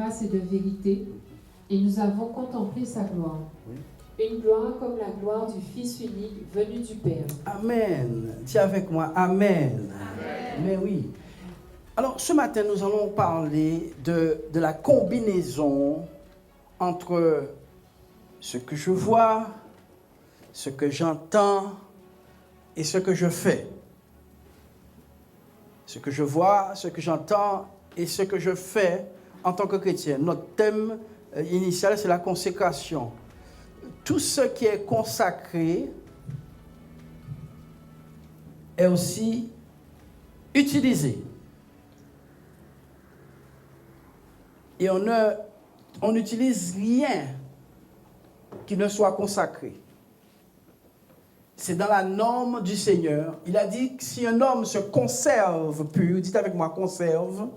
grâce et de vérité, et nous avons contemplé sa gloire. Une gloire comme la gloire du Fils unique venu du Père. Amen. Dis avec moi, Amen. Amen. Mais oui. Alors, ce matin, nous allons parler de la combinaison entre ce que je vois, ce que j'entends et ce que je fais. Ce que je vois, ce que j'entends et ce que je fais en tant que chrétien. Notre thème initial, c'est la consécration. Tout ce qui est consacré est aussi utilisé. Et on n'utilise rien qui ne soit consacré. C'est dans la norme du Seigneur. Il a dit que si un homme se conserve pur, dites avec moi, conserve.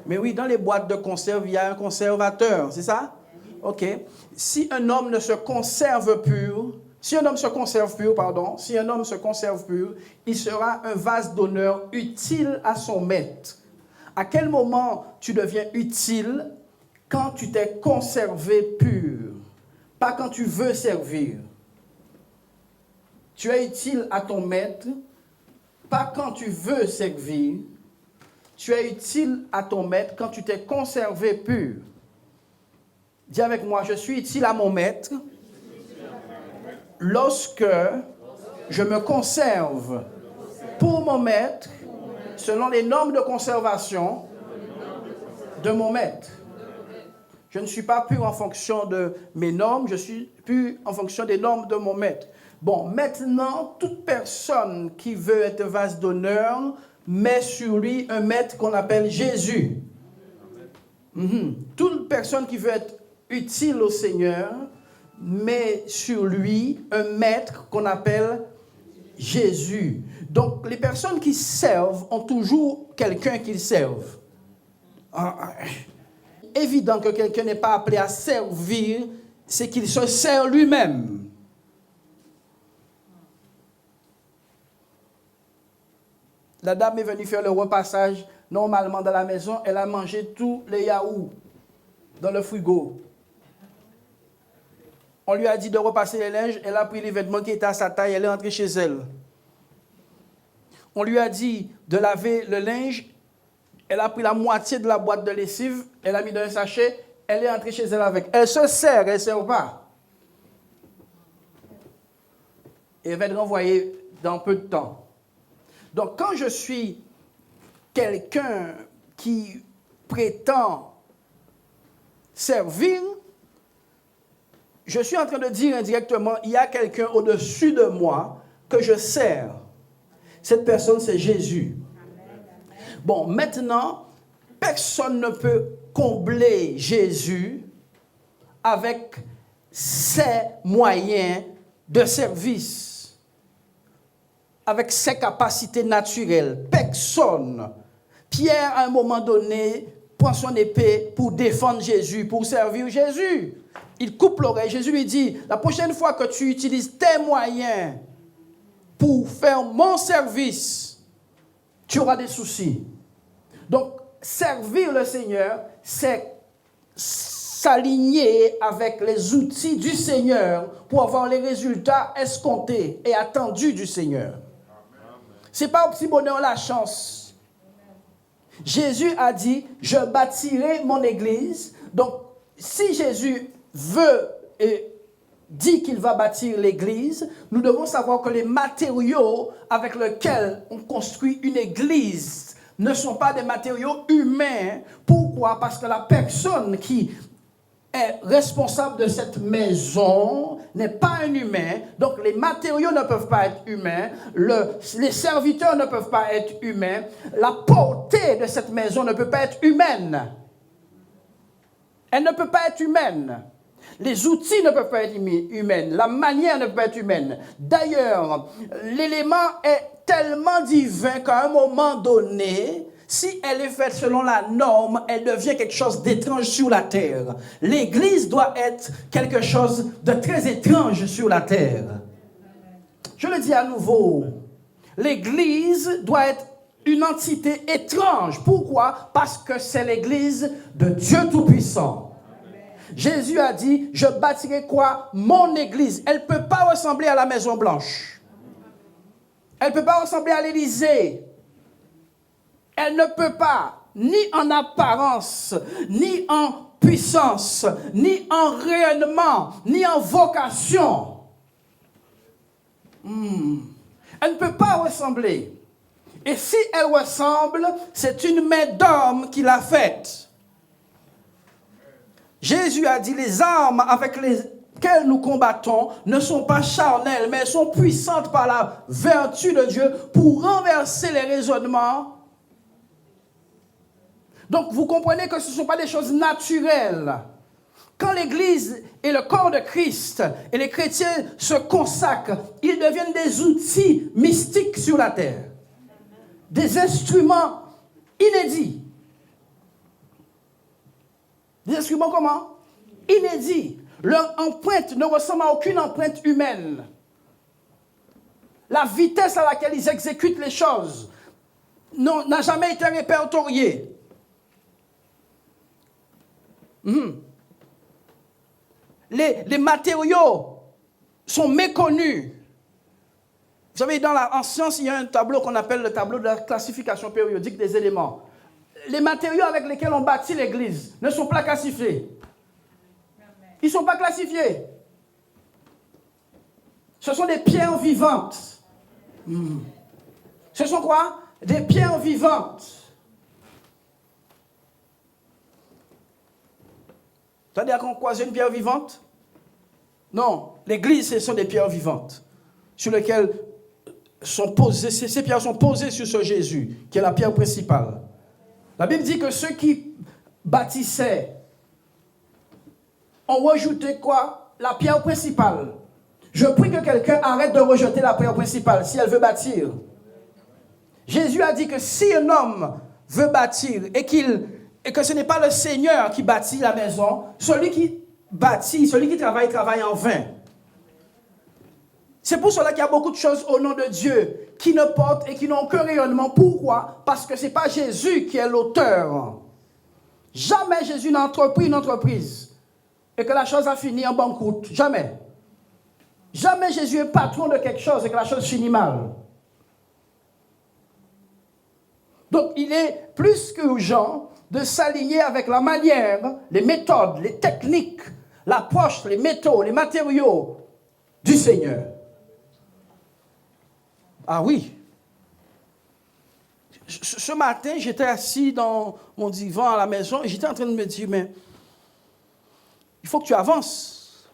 Mais oui, dans les boîtes de conserve, il y a un conservateur, c'est ça? Ok. Si un homme ne se conserve pur, si un homme se conserve pur, il sera un vase d'honneur utile à son maître. À quel moment tu deviens utile? Quand tu t'es conservé pur, pas quand tu veux servir. Tu es utile à ton maître, pas quand tu veux servir. Tu es utile à ton maître quand tu t'es conservé pur. Dis avec moi, je suis utile à mon maître lorsque je me conserve pour mon maître selon les normes de conservation de mon maître. Je ne suis pas pur en fonction de mes normes, je suis pur en fonction des normes de mon maître. Bon, maintenant, toute personne qui veut être vase d'honneur met sur lui un maître qu'on appelle Jésus. Toute personne qui veut être utile au Seigneur met sur lui un maître qu'on appelle Jésus. Donc, les personnes qui servent ont toujours quelqu'un qu'ils servent. Évident que quelqu'un n'est pas appelé à servir, c'est qu'il se sert lui-même. La dame est venue faire le repassage normalement dans la maison. Elle a mangé tous les yaourts dans le frigo. On lui a dit de repasser les linges. Elle a pris les vêtements qui étaient à sa taille. Elle est rentrée chez elle. On lui a dit de laver le linge. Elle a pris la moitié de la boîte de lessive. Elle a mis dans un sachet. Elle est rentrée chez elle avec. Elle se sert, elle ne sert pas. Et elle va être renvoyée dans peu de temps. Donc, quand je suis quelqu'un qui prétend servir, je suis en train de dire indirectement, il y a quelqu'un au-dessus de moi que je sers. Cette personne, c'est Jésus. Bon, maintenant, personne ne peut combler Jésus avec ses moyens de service. Avec ses capacités naturelles. Personne. Pierre, à un moment donné, prend son épée pour défendre Jésus, pour servir Jésus. Il coupe l'oreille. Jésus lui dit, la prochaine fois que tu utilises tes moyens pour faire mon service, tu auras des soucis. Donc, servir le Seigneur, c'est s'aligner avec les outils du Seigneur pour avoir les résultats escomptés et attendus du Seigneur. Ce n'est pas au petit bonheur la chance. Jésus a dit, je bâtirai mon église. Donc, si Jésus veut et dit qu'il va bâtir l'église, nous devons savoir que les matériaux avec lesquels on construit une église ne sont pas des matériaux humains. Pourquoi? Parce que la personne qui est responsable de cette maison n'est pas un humain, donc les matériaux ne peuvent pas être humains, les serviteurs ne peuvent pas être humains, la portée de cette maison ne peut pas être humaine. Elle ne peut pas être humaine. Les outils ne peuvent pas être humains, la manière ne peut pas être humaine. D'ailleurs, l'élément est tellement divin qu'à un moment donné, si elle est faite selon la norme, elle devient quelque chose d'étrange sur la terre. L'Église doit être quelque chose de très étrange sur la terre. Je le dis à nouveau. L'Église doit être une entité étrange. Pourquoi? Parce que c'est l'église de Dieu Tout-Puissant. Jésus a dit, je bâtirai quoi? Mon église. Elle ne peut pas ressembler à la Maison Blanche. Elle ne peut pas ressembler à l'Élysée. Elle ne peut pas, ni en apparence, ni en puissance, ni en rayonnement, ni en vocation. Elle ne peut pas ressembler. Et si elle ressemble, c'est une main d'homme qui l'a faite. Jésus a dit, les armes avec lesquelles nous combattons ne sont pas charnelles, mais elles sont puissantes par la vertu de Dieu pour renverser les raisonnements. Donc vous comprenez que ce ne sont pas des choses naturelles. Quand l'Église est le corps de Christ et les chrétiens se consacrent, ils deviennent des outils mystiques sur la terre. Des instruments inédits. Des instruments comment? Inédits. Leur empreinte ne ressemble à aucune empreinte humaine. La vitesse à laquelle ils exécutent les choses n'a jamais été répertoriée. Les matériaux sont méconnus. Vous savez, en science, il y a un tableau qu'on appelle le tableau de la classification périodique des éléments. Les matériaux avec lesquels on bâtit l'église ne sont pas classifiés. Ils ne sont pas classifiés. Ce sont des pierres vivantes. Ce sont quoi? Des pierres vivantes. C'est-à-dire qu'on croise une pierre vivante? Non, l'église, ce sont des pierres vivantes sur lesquelles sont posées, ces pierres sont posées sur ce Jésus, qui est la pierre principale. La Bible dit que ceux qui bâtissaient ont rejeté quoi? La pierre principale. Je prie que quelqu'un arrête de rejeter la pierre principale si elle veut bâtir. Jésus a dit que si un homme veut bâtir et que ce n'est pas le Seigneur qui bâtit la maison, celui qui bâtit, celui qui travaille en vain. C'est pour cela qu'il y a beaucoup de choses au nom de Dieu qui ne portent et qui n'ont aucun rayonnement. Pourquoi? Parce que ce n'est pas Jésus qui est l'auteur. Jamais Jésus n'a entrepris une entreprise et que la chose a fini en banqueroute. Jamais. Jamais Jésus est patron de quelque chose et que la chose finit mal. Donc il est plus qu'urgent de s'aligner avec la manière, les méthodes, les techniques, l'approche, les métaux, les matériaux du Seigneur. Ah oui. Ce matin, j'étais assis dans mon divan à la maison et j'étais en train de me dire, mais il faut que tu avances.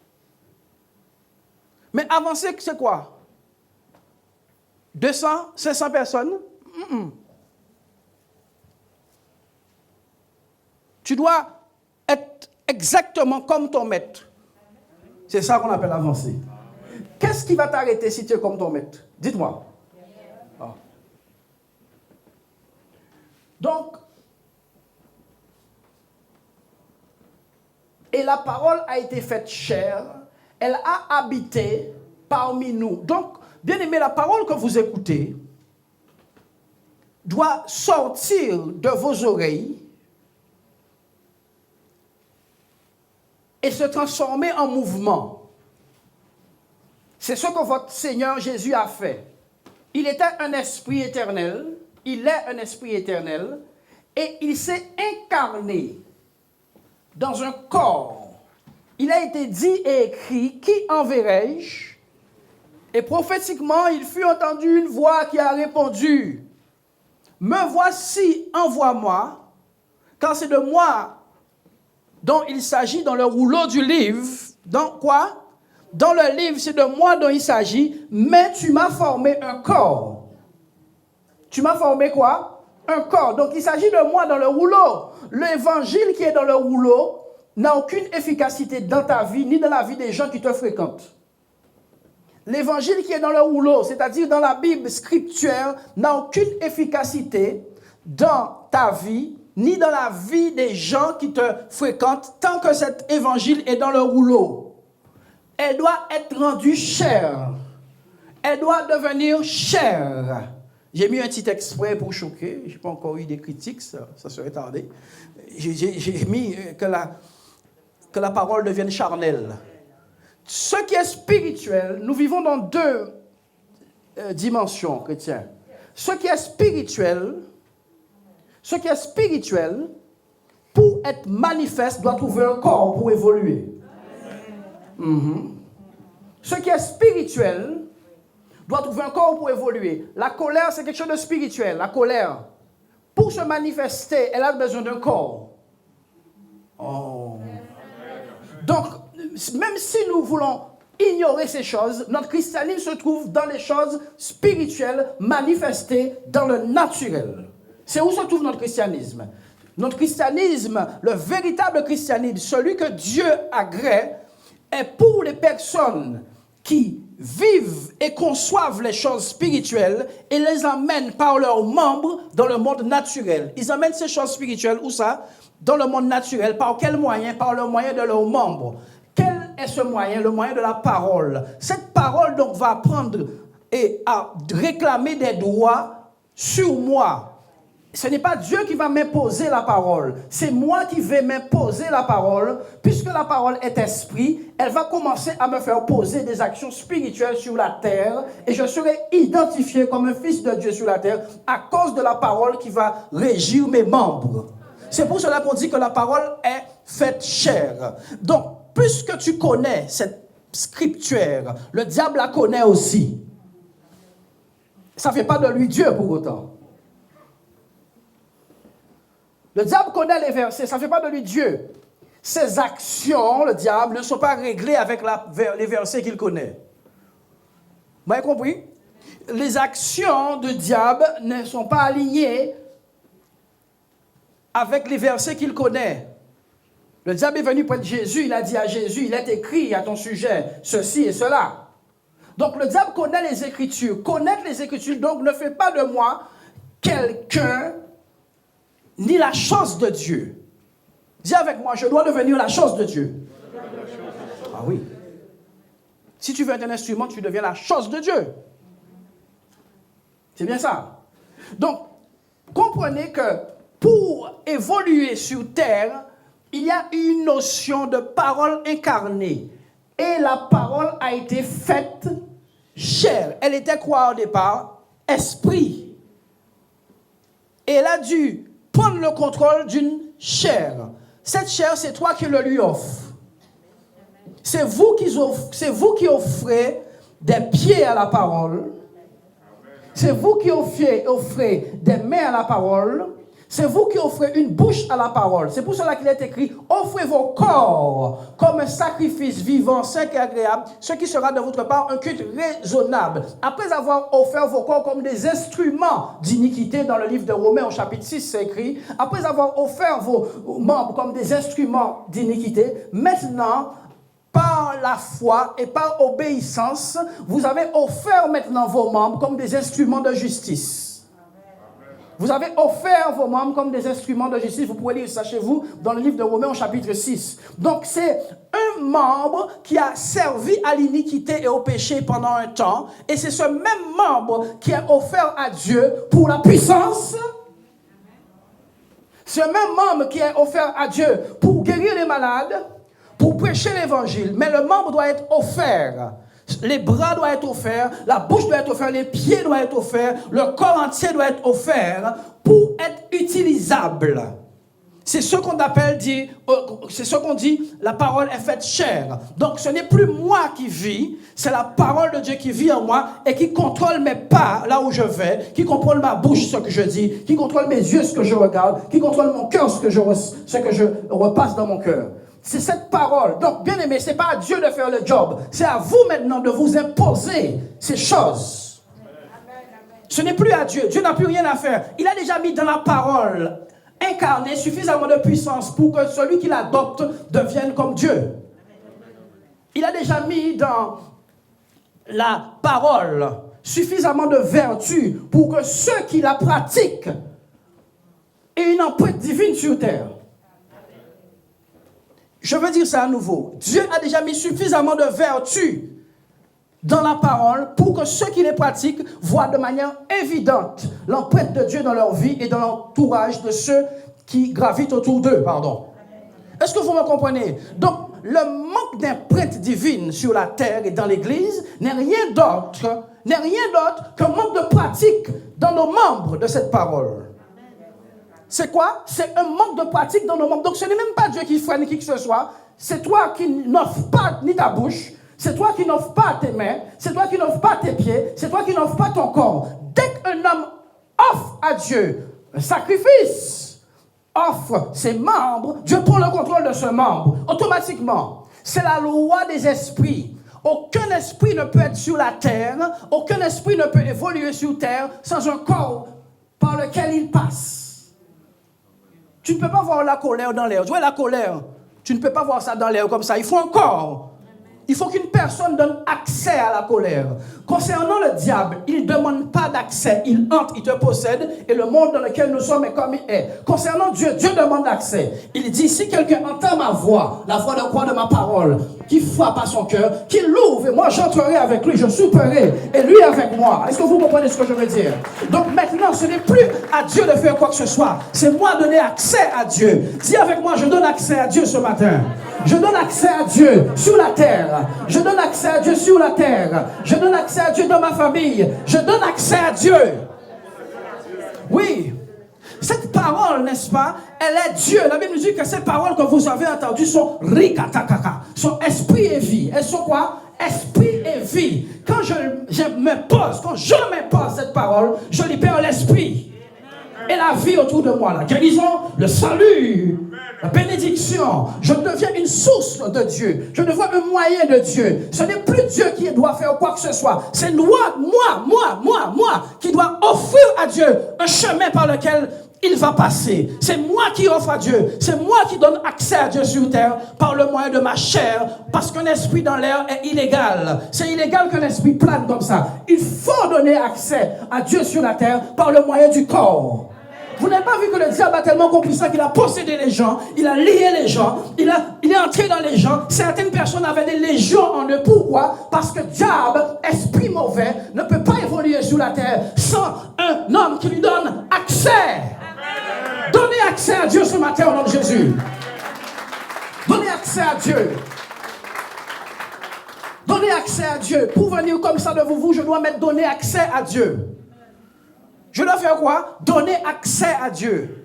Mais avancer, c'est quoi? 200, 500 personnes? Tu dois être exactement comme ton maître. C'est ça qu'on appelle avancer. Qu'est-ce qui va t'arrêter si tu es comme ton maître? Dites-moi. Ah. Donc, et la parole a été faite chair, elle a habité parmi nous. Donc, bien aimé, la parole que vous écoutez doit sortir de vos oreilles et se transformer en mouvement. C'est ce que votre Seigneur Jésus a fait. Il était un esprit éternel, il est un esprit éternel, et il s'est incarné dans un corps. Il a été dit et écrit, qui enverrai-je? Et prophétiquement, il fut entendu une voix qui a répondu, me voici, envoie-moi, quand c'est de moi dont il s'agit dans le rouleau du livre. Dans quoi? Dans le livre, c'est de moi dont il s'agit, mais tu m'as formé un corps. Tu m'as formé quoi? Un corps. Donc il s'agit de moi dans le rouleau. L'évangile qui est dans le rouleau n'a aucune efficacité dans ta vie, ni dans la vie des gens qui te fréquentent. L'évangile qui est dans le rouleau, c'est-à-dire dans la Bible scriptuelle, n'a aucune efficacité dans ta vie, ni dans la vie des gens qui te fréquentent, tant que cet évangile est dans le rouleau. Elle doit être rendue chère. Elle doit devenir chère. J'ai mis un petit exprès pour choquer. Je n'ai pas encore eu des critiques, ça serait tardé. J'ai mis que la parole devienne charnelle. Ce qui est spirituel, nous vivons dans deux dimensions, chrétiens. Ce qui est spirituel, pour être manifeste, doit trouver un corps pour évoluer. Ce qui est spirituel doit trouver un corps pour évoluer. La colère, c'est quelque chose de spirituel. La colère, pour se manifester, elle a besoin d'un corps. Oh. Donc, même si nous voulons ignorer ces choses, notre christianisme se trouve dans les choses spirituelles manifestées dans le naturel. C'est où se trouve notre christianisme. Notre christianisme, le véritable christianisme, celui que Dieu agrée, est pour les personnes qui vivent et conçoivent les choses spirituelles et les emmènent par leurs membres dans le monde naturel. Ils emmènent ces choses spirituelles, où ça? Dans le monde naturel. Par quel moyen? Par le moyen de leurs membres. Quel est ce moyen? Le moyen de la parole. Cette parole, donc, va prendre et à réclamer des droits sur moi. Ce n'est pas Dieu qui va m'imposer la parole. C'est moi qui vais m'imposer la parole. Puisque la parole est esprit, elle va commencer à me faire poser des actions spirituelles sur la terre. Et je serai identifié comme un fils de Dieu sur la terre à cause de la parole qui va régir mes membres. C'est pour cela qu'on dit que la parole est faite chair. Donc, puisque tu connais cette scripture, le diable la connaît aussi. Ça ne fait pas de lui Dieu pour autant. Le diable connaît les versets, ça ne fait pas de lui Dieu. Ses actions, le diable, ne sont pas réglées avec les versets qu'il connaît. Vous avez compris? Les actions du diable ne sont pas alignées avec les versets qu'il connaît. Le diable est venu près de Jésus, il a dit à Jésus, il est écrit à ton sujet ceci et cela. Donc le diable connaît les Écritures. Connaître les Écritures, donc, ne fait pas de moi quelqu'un ni la chose de Dieu. Dis avec moi, je dois devenir la chose de Dieu. Ah oui. Si tu veux être un instrument, tu deviens la chose de Dieu. C'est bien ça. Donc, comprenez que pour évoluer sur terre, il y a une notion de parole incarnée. Et la parole a été faite chair. Elle était quoi au départ? Esprit. Et elle a dû prendre le contrôle d'une chair. Cette chair, c'est toi qui le lui offres. C'est vous qui offrez des pieds à la parole. C'est vous qui offrez des mains à la parole. C'est vous qui offrez une bouche à la parole. C'est pour cela qu'il est écrit, offrez vos corps comme un sacrifice vivant, saint et agréable, ce qui sera de votre part un culte raisonnable. Après avoir offert vos corps comme des instruments d'iniquité, dans le livre de Romains au chapitre 6, c'est écrit, après avoir offert vos membres comme des instruments d'iniquité, maintenant, par la foi et par obéissance, vous avez offert maintenant vos membres comme des instruments de justice. Vous avez offert vos membres comme des instruments de justice. Vous pouvez lire ça chez vous dans le livre de Romains au chapitre 6. Donc c'est un membre qui a servi à l'iniquité et au péché pendant un temps. Et c'est ce même membre qui est offert à Dieu pour la puissance. Ce même membre qui est offert à Dieu pour guérir les malades, pour prêcher l'évangile. Mais le membre doit être offert. Les bras doivent être offerts, la bouche doit être offerte, les pieds doivent être offerts, le corps entier doit être offert pour être utilisable. C'est ce qu'on appelle, c'est ce qu'on dit, la parole est faite chair. Donc ce n'est plus moi qui vis, c'est la parole de Dieu qui vit en moi et qui contrôle mes pas là où je vais, qui contrôle ma bouche, ce que je dis, qui contrôle mes yeux, ce que je regarde, qui contrôle mon cœur, ce que je repasse dans mon cœur. C'est cette parole. Donc, bien aimé, ce n'est pas à Dieu de faire le job. C'est à vous maintenant de vous imposer ces choses. Ce n'est plus à Dieu. Dieu n'a plus rien à faire. Il a déjà mis dans la parole incarnée suffisamment de puissance pour que celui qui l'adopte devienne comme Dieu. Il a déjà mis dans la parole suffisamment de vertu pour que ceux qui la pratiquent aient une empreinte divine sur terre. Je veux dire ça à nouveau. Dieu a déjà mis suffisamment de vertu dans la parole pour que ceux qui les pratiquent voient de manière évidente l'empreinte de Dieu dans leur vie et dans l'entourage de ceux qui gravitent autour d'eux. Est-ce que vous me comprenez? Donc, le manque d'empreinte divine sur la terre et dans l'Église n'est rien d'autre qu'un manque de pratique dans nos membres de cette parole. C'est quoi? C'est un manque de pratique dans nos membres. Donc, ce n'est même pas Dieu qui freine qui que ce soit. C'est toi qui n'offres pas ni ta bouche. C'est toi qui n'offres pas tes mains. C'est toi qui n'offres pas tes pieds. C'est toi qui n'offres pas ton corps. Dès qu'un homme offre à Dieu un sacrifice, offre ses membres, Dieu prend le contrôle de ce membre. Automatiquement. C'est la loi des esprits. Aucun esprit ne peut être sur la terre. Aucun esprit ne peut évoluer sur terre sans un corps par lequel il passe. Tu ne peux pas voir la colère dans l'air. Tu vois la colère? Tu ne peux pas voir ça dans l'air comme ça. Il faut un corps. Il faut qu'une personne donne accès à la colère. Concernant le diable, il ne demande pas d'accès. Il entre, il te possède et le monde dans lequel nous sommes est comme il est. Concernant Dieu, Dieu demande l'accès. Il dit, si quelqu'un entend ma voix, la voix de quoi? De ma parole, qui frappe à son cœur, qu'il l'ouvre et moi j'entrerai avec lui, je souperai et lui avec moi. Est-ce que vous comprenez ce que je veux dire? Donc maintenant, ce n'est plus à Dieu de faire quoi que ce soit. C'est moi donner accès à Dieu. Dis avec moi, je donne accès à Dieu ce matin. Je donne accès à Dieu sur la terre. Je donne accès à Dieu sur la terre. Je donne accès à Dieu dans ma famille. Je donne accès à Dieu. Oui. Cette parole, n'est-ce pas, elle est Dieu. La Bible nous dit que ces paroles que vous avez entendues sont rikatakaka, sont esprit et vie. Elles sont quoi? Esprit et vie. Quand je m'impose cette parole, je libère l'esprit et la vie autour de moi. La guérison, le salut, la bénédiction. Je deviens une source de Dieu. Je deviens un moyen de Dieu. Ce n'est plus Dieu qui doit faire quoi que ce soit. C'est moi qui dois offrir à Dieu un chemin par lequel il va passer. C'est moi qui offre à Dieu. C'est moi qui donne accès à Dieu sur terre par le moyen de ma chair. Parce qu'un esprit dans l'air est illégal. C'est illégal qu'un esprit plane comme ça. Il faut donner accès à Dieu sur la terre par le moyen du corps. Vous n'avez pas vu que le diable a tellement compris ça qu'il a possédé les gens, il a lié les gens, il est entré dans les gens. Certaines personnes avaient des légions en eux. Pourquoi? Parce que diable, esprit mauvais, ne peut pas évoluer sur la terre sans un homme qui lui donne accès. Donnez accès à Dieu ce matin au nom de Jésus. Donnez accès à Dieu. Donnez accès à Dieu. Pour venir comme ça devant vous, je dois mettre donner accès à Dieu. Je dois faire quoi? Donner accès à Dieu.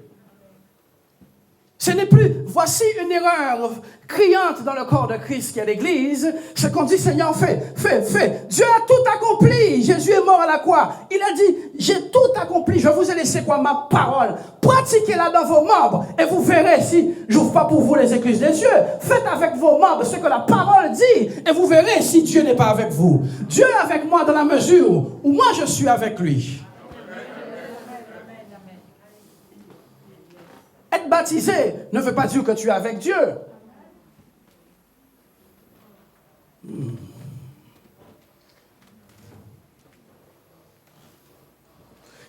Ce n'est plus, voici une erreur criante dans le corps de Christ qui est l'Église, c'est qu'on dit, Seigneur, fais. Dieu a tout accompli. Jésus est mort à la croix. Il a dit, j'ai tout accompli. Je vous ai laissé quoi? Ma parole. Pratiquez-la dans vos membres et vous verrez si j'ouvre pas pour vous les écluses des cieux. Faites avec vos membres ce que la parole dit et vous verrez si Dieu n'est pas avec vous. Dieu est avec moi dans la mesure où moi je suis avec lui. Être baptisé ne veut pas dire que tu es avec Dieu.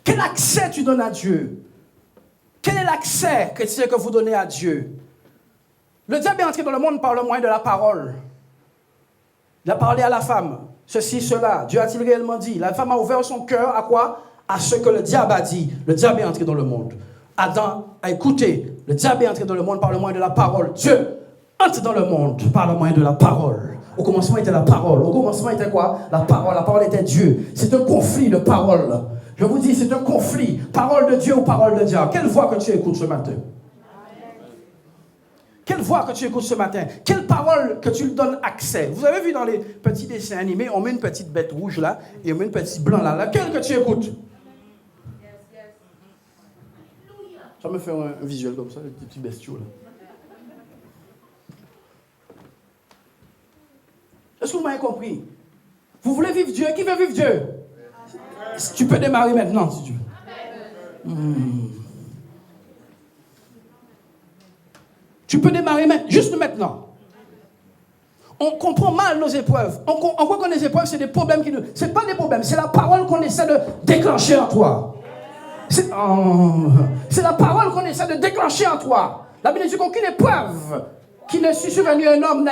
Quel accès tu donnes à Dieu? Quel est l'accès chrétien que vous donnez à Dieu? Le diable est entré dans le monde par le moyen de la parole. Il a parlé à la femme. Ceci, cela. Dieu a-t-il réellement dit? La femme a ouvert son cœur à quoi? À ce que le diable a dit. Le diable est entré dans le monde. Adam a écouté. Le diable est entré dans le monde par le moyen de la parole. Dieu entre dans le monde par le moyen de la parole. Au commencement était la parole. Au commencement était quoi? La parole. La parole était Dieu. C'est un conflit de paroles. Je vous dis, c'est un conflit. Parole de Dieu ou parole de diable. Quelle voix que tu écoutes ce matin? Quelle voix que tu écoutes ce matin? Quelle parole que tu lui donnes accès? Vous avez vu dans les petits dessins animés, on met une petite bête rouge là et on met une petite blanc là. Laquelle que tu écoutes? Ça me fait un visuel comme ça, des petits bestiaux là. Est-ce que vous m'avez compris? Vous voulez vivre Dieu? Qui veut vivre Dieu? Tu peux démarrer maintenant si tu veux. Tu peux démarrer juste maintenant. On comprend mal nos épreuves. On croit que les épreuves, c'est des problèmes qui nous... Ce n'est pas des problèmes, c'est la parole qu'on essaie de déclencher en toi. C'est la parole qu'on essaie de déclencher en toi. La Bible dit qu'aucune épreuve qui ne soit survenue à un homme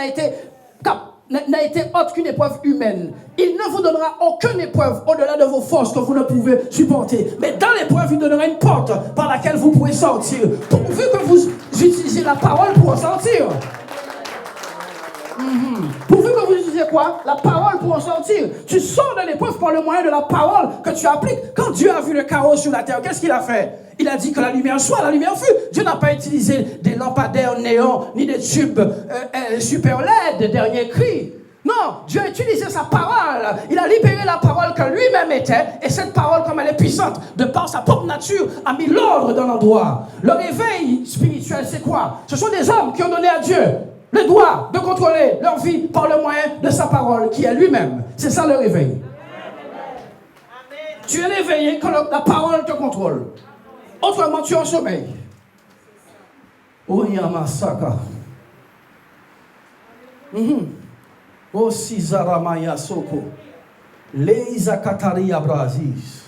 n'a été autre qu'une épreuve humaine. Il ne vous donnera aucune épreuve au-delà de vos forces que vous ne pouvez supporter. Mais dans l'épreuve, il donnera une porte par laquelle vous pouvez sortir. Pourvu que vous utilisez la parole pour en sortir. Pourvu que vous utilisez quoi? La parole pour en sortir. Tu sors de l'épreuve par le moyen de la parole que tu appliques. Quand Dieu a vu le chaos sur la terre, qu'est-ce qu'il a fait? Il a dit que la lumière soit, la lumière fut. Dieu n'a pas utilisé des lampadaires néons, ni des tubes super LED, dernier cri. Non, Dieu a utilisé sa parole. Il a libéré la parole que lui-même était. Et cette parole, comme elle est puissante, de par sa propre nature, a mis l'ordre dans l'endroit. Le réveil spirituel, c'est quoi? Ce sont des hommes qui ont donné à Dieu le droit de contrôler leur vie par le moyen de sa parole, qui est lui-même. C'est ça le réveil. Tu es réveillé quand la parole te contrôle. Autrement, tu es en sommeil. Oh, Yamasaka. Oh, Sizaramaya Soko. Leiza Kataria Brazis.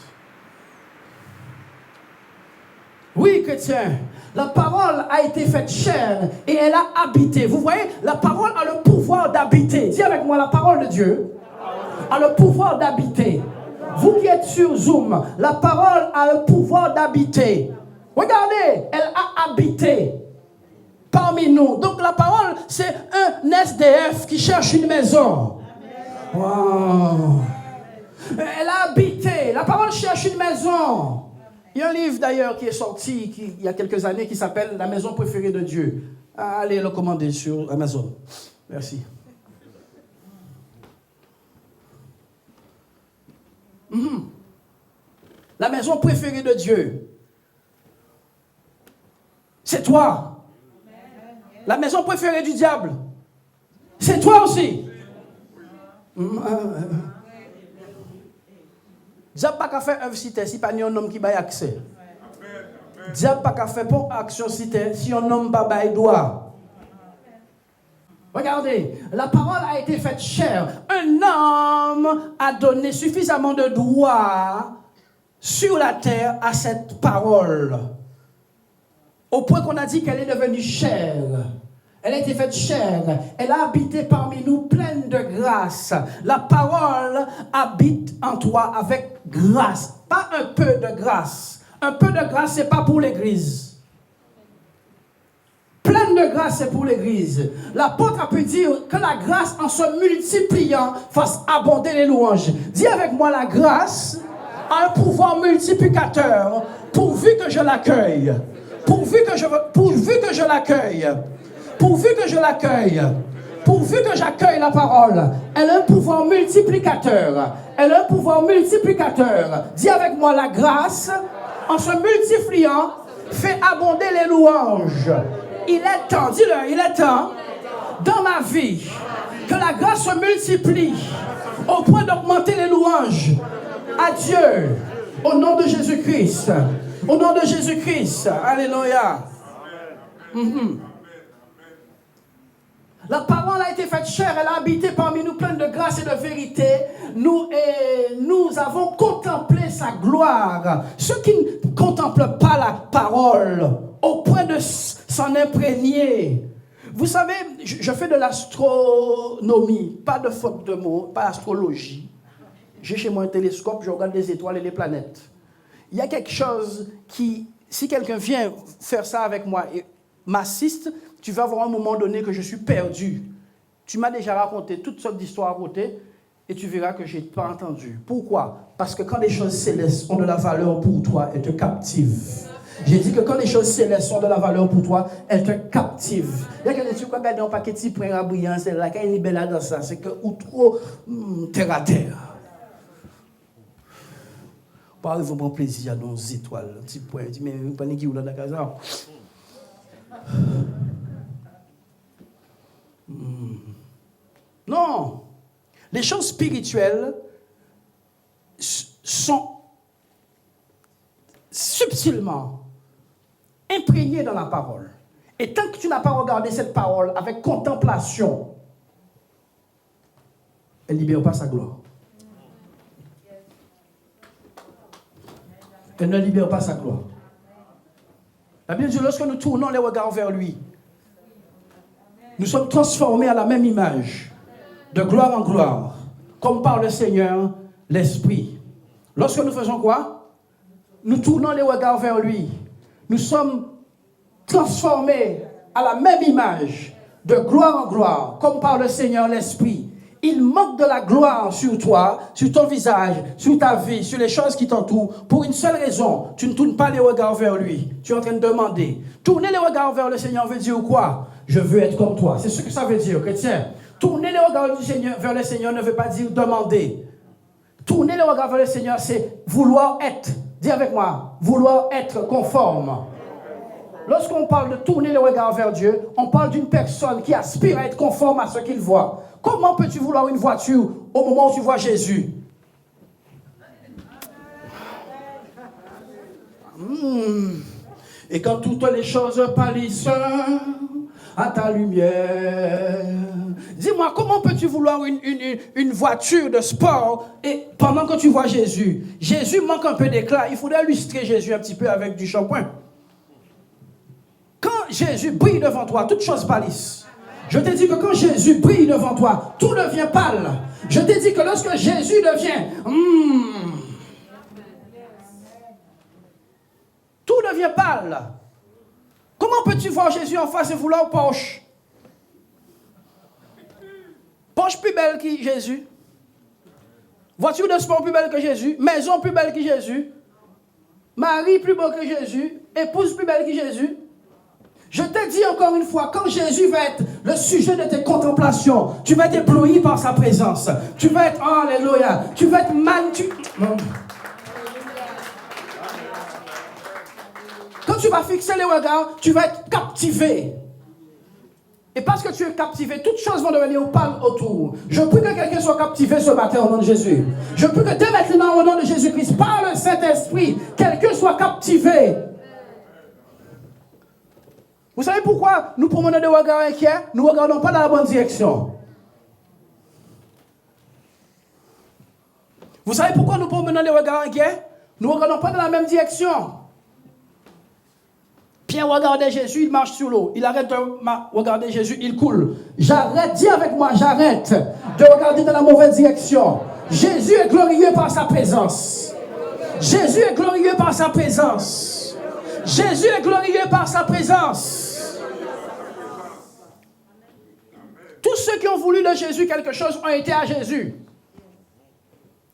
Oui, chrétien. La parole a été faite chair et elle a habité. Vous voyez, la parole a le pouvoir d'habiter. Dis avec moi, la parole de Dieu a le pouvoir d'habiter. Vous qui êtes sur Zoom, la parole a le pouvoir d'habiter. Regardez, elle a habité parmi nous. Donc la parole, c'est un SDF qui cherche une maison. Wow. Elle a habité. La parole cherche une maison. Il y a un livre d'ailleurs qui est sorti il y a quelques années qui s'appelle « La maison préférée de Dieu ». Allez le commander sur Amazon. Merci. La maison préférée de Dieu. C'est toi. La maison préférée du diable. C'est toi aussi. Diable pas qu'à faire œuvre cité si pas un homme qui baille accès. Diable pas qu'à faire pour action cité si un homme pas baille droit. Regardez, la parole a été faite chair. Un homme a donné suffisamment de droit sur la terre à cette parole. Au point qu'on a dit qu'elle est devenue chair. Elle a été faite chair. Elle a habité parmi nous pleine de grâce. La parole habite en toi avec grâce. Pas un peu de grâce. Un peu de grâce, c'est pas pour l'église. Pleine de grâce, c'est pour l'église. L'apôtre a pu dire que la grâce, en se multipliant, fasse abonder les louanges. Dis avec moi, la grâce a un pouvoir multiplicateur pourvu que je l'accueille. Pourvu que je l'accueille. Pourvu que je l'accueille, pourvu que j'accueille la parole, elle a un pouvoir multiplicateur. Elle a un pouvoir multiplicateur. Dis avec moi, la grâce, en se multipliant, fait abonder les louanges. Il est temps, dis-le, il est temps, dans ma vie, que la grâce se multiplie au point d'augmenter les louanges à Dieu, au nom de Jésus-Christ. Au nom de Jésus-Christ. Alléluia. La parole a été faite chair, elle a habité parmi nous pleine de grâce et de vérité. Nous avons contemplé sa gloire. Ceux qui ne contemplent pas la parole au point de s'en imprégner. Vous savez, je fais de l'astronomie, pas de faute de mots, pas astrologie. J'ai chez moi un télescope, je regarde les étoiles et les planètes. Il y a quelque chose qui, si quelqu'un vient faire ça avec moi et m'assiste, tu vas voir à un moment donné que je suis perdu. Tu m'as déjà raconté toutes sortes d'histoires à côté et tu verras que je n'ai pas entendu. Pourquoi? Parce que quand les choses célestes ont de la valeur pour toi, elles te captivent. J'ai dit que quand les choses célestes ont de la valeur pour toi, elles te captivent. Il y a quelqu'un qui va regarder un paquet de petits points à brillant, c'est là, quand il est belle dans ça, c'est que ou trop terre à terre. Pas ils vont prendre plaisir à nos étoiles, un petit point. Je dis, mais vous prenez qui ou dans la casa? Non. Les choses spirituelles sont subtilement imprégnées dans la parole. Et tant que tu n'as pas regardé cette parole avec contemplation, elle ne libère pas sa gloire. Elle ne libère pas sa gloire. La Bible dit, lorsque nous tournons les regards vers lui, nous sommes transformés à la même image de gloire en gloire, comme par le Seigneur l'Esprit. Lorsque nous faisons quoi? Nous tournons les regards vers lui. Nous sommes transformés à la même image, de gloire en gloire, comme par le Seigneur l'Esprit. Il manque de la gloire sur toi, sur ton visage, sur ta vie, sur les choses qui t'entourent, pour une seule raison. Tu ne tournes pas les regards vers lui. Tu es en train de demander. Tourner les regards vers le Seigneur veut dire quoi? Je veux être comme toi. C'est ce que ça veut dire, chrétien. Tourner les regards du Seigneur, vers le Seigneur ne veut pas dire demander. Tourner les regards vers le Seigneur, c'est vouloir être. Dis avec moi, vouloir être conforme. Lorsqu'on parle de tourner le regard vers Dieu, on parle d'une personne qui aspire à être conforme à ce qu'il voit. Comment peux-tu vouloir une voiture au moment où tu vois Jésus? Et quand toutes les choses pâlissent à ta lumière, dis-moi, comment peux-tu vouloir une voiture de sport et pendant que tu vois Jésus? Jésus manque un peu d'éclat. Il faudrait illustrer Jésus un petit peu avec du shampoing. Quand Jésus brille devant toi, toutes choses pâlissent. Je te dis que quand Jésus brille devant toi, tout devient pâle. Je te dis que lorsque Jésus devient... tout devient pâle. Comment peux-tu voir Jésus en face et vouloir Porsche? Porsche plus belle que Jésus. Voiture de sport plus belle que Jésus. Maison plus belle que Jésus. Mari plus beau que Jésus. Épouse plus belle que Jésus. Je te dis encore une fois, quand Jésus va être le sujet de tes contemplations, tu vas être ébloui par sa présence. Tu vas être, oh, alléluia, tu vas être Quand tu vas fixer les regards, tu vas être captivé. Et parce que tu es captivé, toutes choses vont devenir pâles autour. Je prie que quelqu'un soit captivé ce matin au nom de Jésus. Je prie que dès maintenant, au nom de Jésus-Christ, par le Saint-Esprit, quelqu'un soit captivé. Vous savez pourquoi nous promenons des regards inquiets? Nous ne regardons pas dans la bonne direction. Vous savez pourquoi nous promenons des regards inquiets? Nous ne regardons pas dans la même direction. Pierre regardait Jésus, il marche sur l'eau. Il arrête de regarder Jésus, il coule. J'arrête, dis avec moi, j'arrête de regarder dans la mauvaise direction. Jésus est glorieux par sa présence. Jésus est glorieux par sa présence. Jésus est glorieux par sa présence. Tous ceux qui ont voulu de Jésus quelque chose ont été à Jésus.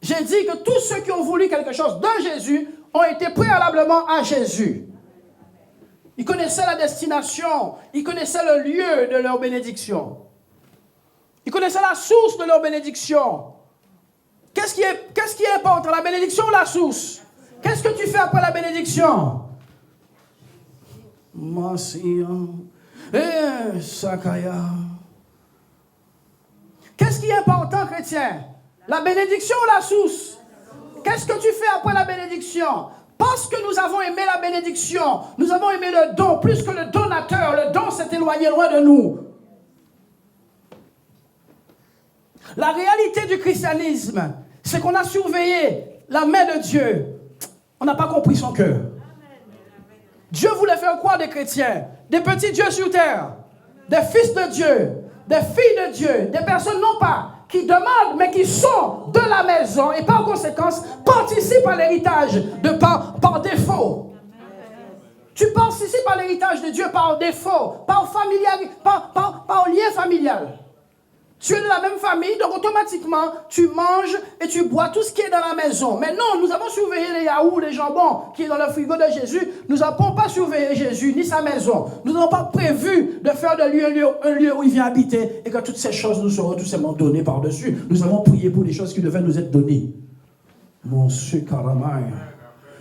J'ai dit que tous ceux qui ont voulu quelque chose de Jésus ont été préalablement à Jésus. Ils connaissaient la destination, ils connaissaient le lieu de leur bénédiction. Ils connaissaient la source de leur bénédiction. Qu'est-ce qui est important, la bénédiction ou la source? Qu'est-ce que tu fais après la bénédiction? Qu'est-ce qui est important, chrétien? La bénédiction ou la source? Qu'est-ce que tu fais après la bénédiction? Parce que nous avons aimé la bénédiction, nous avons aimé le don, plus que le donateur, le don s'est éloigné loin de nous. La réalité du christianisme, c'est qu'on a surveillé la main de Dieu. On n'a pas compris son cœur. Dieu voulait faire quoi des chrétiens? Des petits dieux sur terre, des fils de Dieu, des filles de Dieu, des personnes non pas qui demandent, mais qui sont de la maison et par conséquence participent à l'héritage par défaut. Tu participes à l'héritage de Dieu par défaut, par lien familial. Tu es de la même famille, donc automatiquement, tu manges et tu bois tout ce qui est dans la maison. Mais non, nous avons surveillé les yaourts, les jambons qui est dans le frigo de Jésus. Nous n'avons pas surveillé Jésus ni sa maison. Nous n'avons pas prévu de faire de lui un lieu où il vient habiter et que toutes ces choses nous seront tout simplement données par-dessus. Nous avons prié pour des choses qui devaient nous être données. Monsieur Karamay.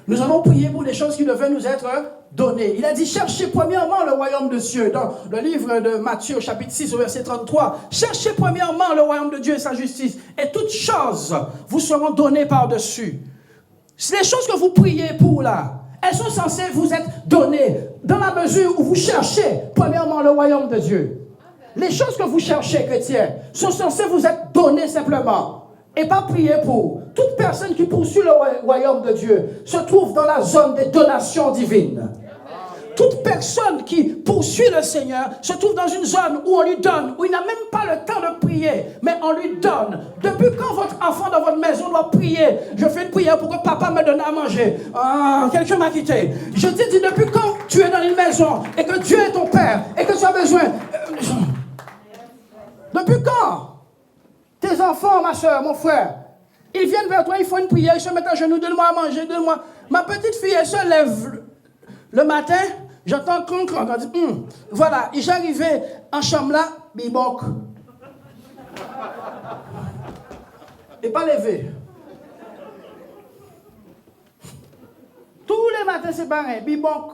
Nous avons prié pour des choses qui devaient nous être données. Il a dit, cherchez premièrement le royaume de Dieu. Dans le livre de Matthieu, chapitre 6, au verset 33. Cherchez premièrement le royaume de Dieu et sa justice. Et toutes choses vous seront données par-dessus. Les choses que vous priez pour là, elles sont censées vous être données dans la mesure où vous cherchez premièrement le royaume de Dieu. Les choses que vous cherchez, chrétiens, sont censées vous être données simplement. Et pas prier pour. Toute personne qui poursuit le royaume de Dieu se trouve dans la zone des donations divines. toute personne qui poursuit le Seigneur se trouve dans une zone où on lui donne, où il n'a même pas le temps de prier, mais on lui donne. Depuis quand votre enfant dans votre maison doit prier? Je fais une prière pour que papa me donne à manger. Ah, quelqu'un m'a quitté. Je te dis, depuis quand tu es dans une maison et que Dieu est ton père et que tu as besoin... Depuis quand? Tes enfants, ma soeur, mon frère, ils viennent vers toi, ils font une prière, ils se mettent à genoux, donne-moi à manger, donne-moi. Ma petite fille, elle se lève le matin, j'entends cronc, elle dit, voilà, j'arrivais en chambre là, bibonk. Et pas levé. Tous les matins, c'est pareil, bibonk.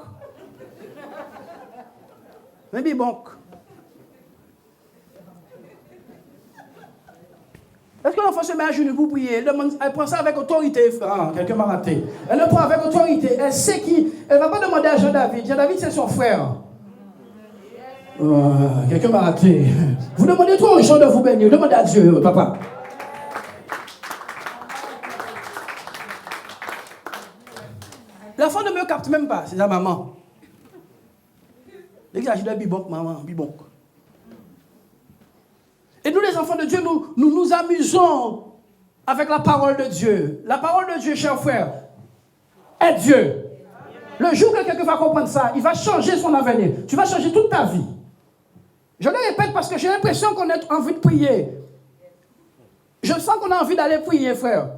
Mais bibonk. Est-ce que l'enfant se met à genoux pour prier? Elle prend ça avec autorité. Ah, quelqu'un m'a raté. Elle le prend avec autorité. Elle sait qui. Elle ne va pas demander à Jean-David. Jean-David, c'est son frère. Quelqu'un m'a raté. Vous demandez trop aux gens de vous bénir. Demandez à Dieu, papa. L'enfant ne me capte même pas. C'est sa maman. L'exagère de bibonk, maman, bibonk. Et nous, les enfants de Dieu, nous amusons avec la parole de Dieu. La parole de Dieu, chers frères, est Dieu. Le jour que quelqu'un va comprendre ça, il va changer son avenir. Tu vas changer toute ta vie. Je le répète parce que j'ai l'impression qu'on a envie de prier. Je sens qu'on a envie d'aller prier, frère.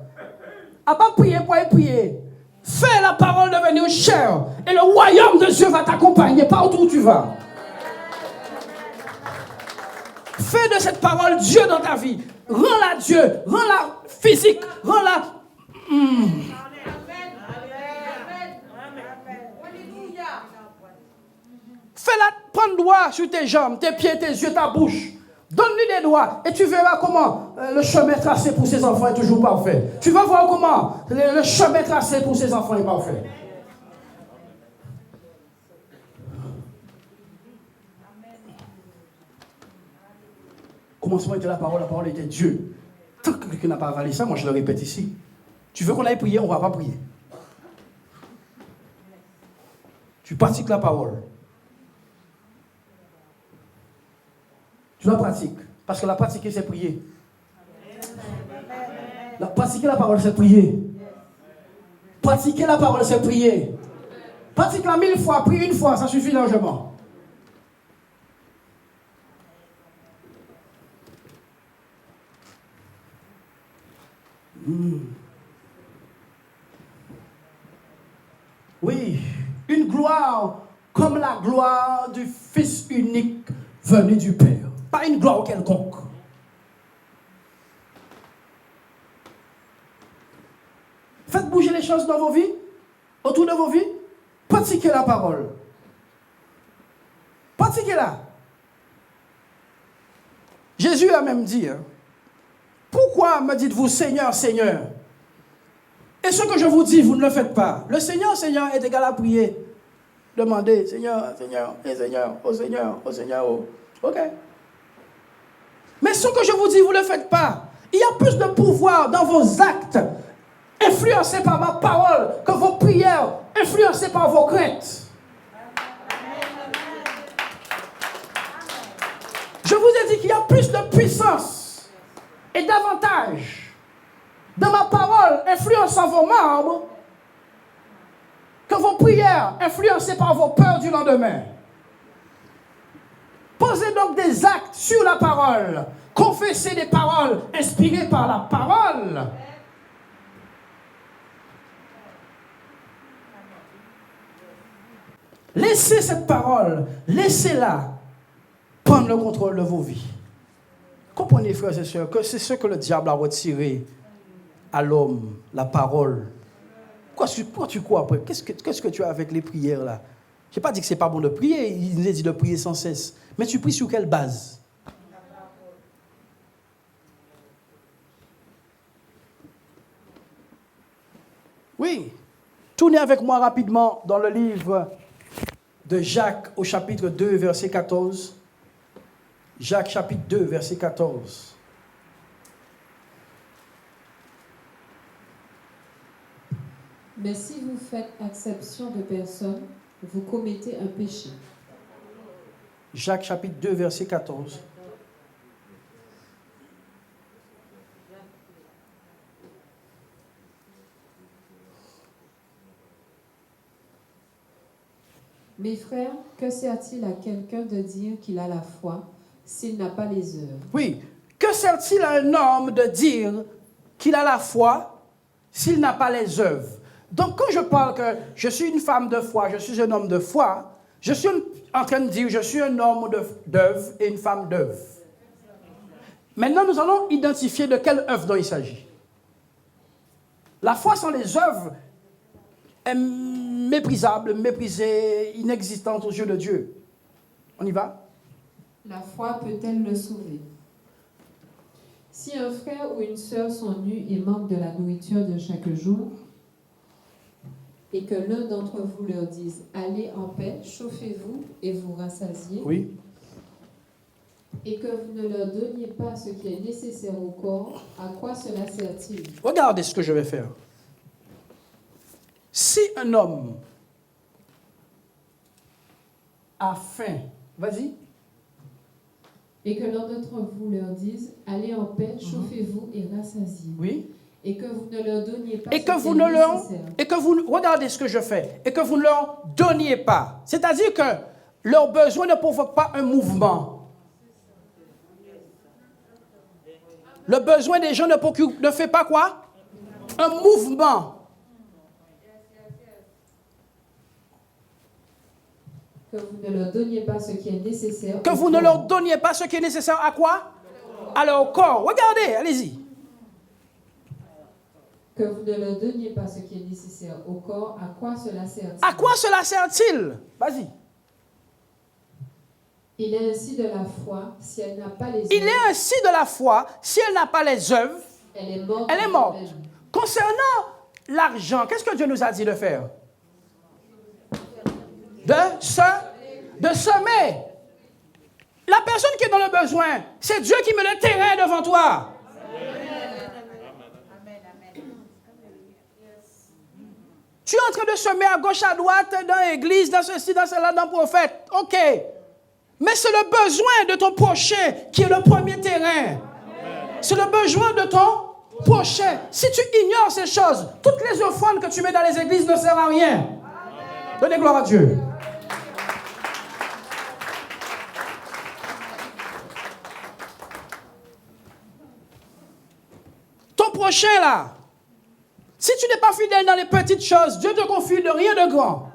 À pas prier pour aller prier. Fais la parole devenir chère. Et le royaume de Dieu va t'accompagner partout où tu vas. Fais de cette parole Dieu dans ta vie. Rends-la Dieu. Rends-la physique. Rends-la... Fais-la prendre doigt sur tes jambes, tes pieds, tes yeux, ta bouche. Donne-lui des doigts et tu verras comment le chemin tracé pour ses enfants est toujours parfait. Tu vas voir comment le chemin tracé pour ses enfants est parfait. Commencement était la parole était Dieu. Tant que quelqu'un n'a pas avalé ça, moi je le répète ici. Tu veux qu'on aille prier, on ne va pas prier. Tu pratiques la parole. Tu la pratiques. Parce que la pratiquer, c'est prier. Pratiquer la parole, c'est prier. Pratiquer la parole, c'est prier. Pratique-la 1000 fois, prie une fois, ça suffit largement. Oui, une gloire comme la gloire du Fils unique venu du Père. Pas une gloire quelconque. Faites bouger les choses dans vos vies, autour de vos vies. Pratiquez la parole. Pratiquez-la. Jésus a même dit, pourquoi me dites-vous Seigneur, Seigneur? Et ce que je vous dis, vous ne le faites pas. Le Seigneur, Seigneur est égal à prier. Demandez, Seigneur, Seigneur, et Seigneur, oh Seigneur, oh Seigneur, oh. Ok. Mais ce que je vous dis, vous ne le faites pas. Il y a plus de pouvoir dans vos actes, influencés par ma parole, que vos prières, influencées par vos craintes. Je vous ai dit qu'il y a plus de puissance et d'avantage dans ma parole influençant vos membres que vos prières influencées par vos peurs du lendemain. Posez donc des actes sur la parole. Confessez des paroles inspirées par la parole. Laissez cette parole, laissez-la prendre le contrôle de vos vies. Comprenez, frères et sœurs, que c'est ce que le diable a retiré à l'homme, la parole. Pourquoi tu crois après? Qu'est-ce que tu as avec les prières là? Je n'ai pas dit que ce n'est pas bon de prier, il nous a dit de prier sans cesse. Mais tu pries sur quelle base? Oui. Tournez avec moi rapidement dans le livre de Jacques au chapitre 2, verset 14. Jacques chapitre 2, verset 14. Mais si vous faites exception de personne, vous commettez un péché. Jacques chapitre 2, verset 14. Mes frères, que sert-il à quelqu'un de dire qu'il a la foi s'il n'a pas les œuvres? Oui. Que sert-il à un homme de dire qu'il a la foi s'il n'a pas les œuvres? Donc, quand je parle que je suis une femme de foi, je suis un homme de foi, je suis en train de dire je suis un homme d'œuvre et une femme d'œuvre. Maintenant, nous allons identifier de quelle œuvre dont il s'agit. La foi sans les œuvres est méprisable, méprisée, inexistante aux yeux de Dieu. On y va? La foi peut-elle le sauver? Si un frère ou une sœur sont nus et manquent de la nourriture de chaque jour, et que l'un d'entre vous leur dise « Allez en paix, chauffez-vous et vous rassasiez », oui. et que vous ne leur donniez pas ce qui est nécessaire au corps, à quoi cela sert-il? Regardez ce que je vais faire. Si un homme a faim, vas-y. Et que l'un d'entre vous leur dise « Allez en paix, chauffez-vous et rassasiez ». Oui. Et que vous ne leur donniez pas Et ce que qui vous est ne leur, nécessaire. et que vous, regardez ce que je fais, et que vous ne leur donniez pas. C'est-à-dire que leurs besoins ne provoquent pas un mouvement. Le besoin des gens ne fait pas quoi? Un mouvement. Que vous ne leur donniez pas ce qui est nécessaire. Que vous ne leur donniez pas ce qui est nécessaire à quoi? À leur corps. Regardez, allez-y. Que vous ne leur donniez pas ce qui est nécessaire au corps, à quoi cela sert-il? À quoi cela sert-il? Vas-y. Il est ainsi de la foi, si elle n'a pas les œuvres. Il est ainsi de la foi, si elle n'a pas les œuvres, elle est morte. Elle est morte. Concernant l'argent, qu'est-ce que Dieu nous a dit de faire? De semer. La personne qui est dans le besoin, c'est Dieu qui met le terrain devant toi. Tu es en train de semer à gauche, à droite, dans l'église, dans ceci, dans cela, dans le prophète. OK. Mais c'est le besoin de ton prochain qui est le premier terrain. C'est le besoin de ton prochain. Si tu ignores ces choses, toutes les offrandes que tu mets dans les églises ne servent à rien. Donnez gloire à Dieu. Ton prochain là, si tu n'es pas fidèle dans les petites choses, Dieu te confie de rien de grand.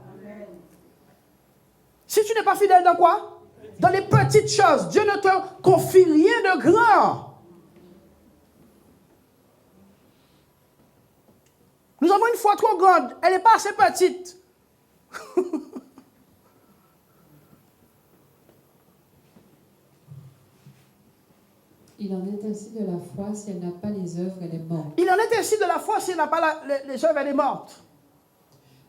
Si tu n'es pas fidèle dans quoi? Dans les petites choses, Dieu ne te confie rien de grand. Nous avons une foi trop grande, elle n'est pas assez petite. Il en est ainsi de la foi, si elle n'a pas les œuvres, elle est morte. Il en est ainsi de la foi, si elle n'a pas les œuvres, elle est morte.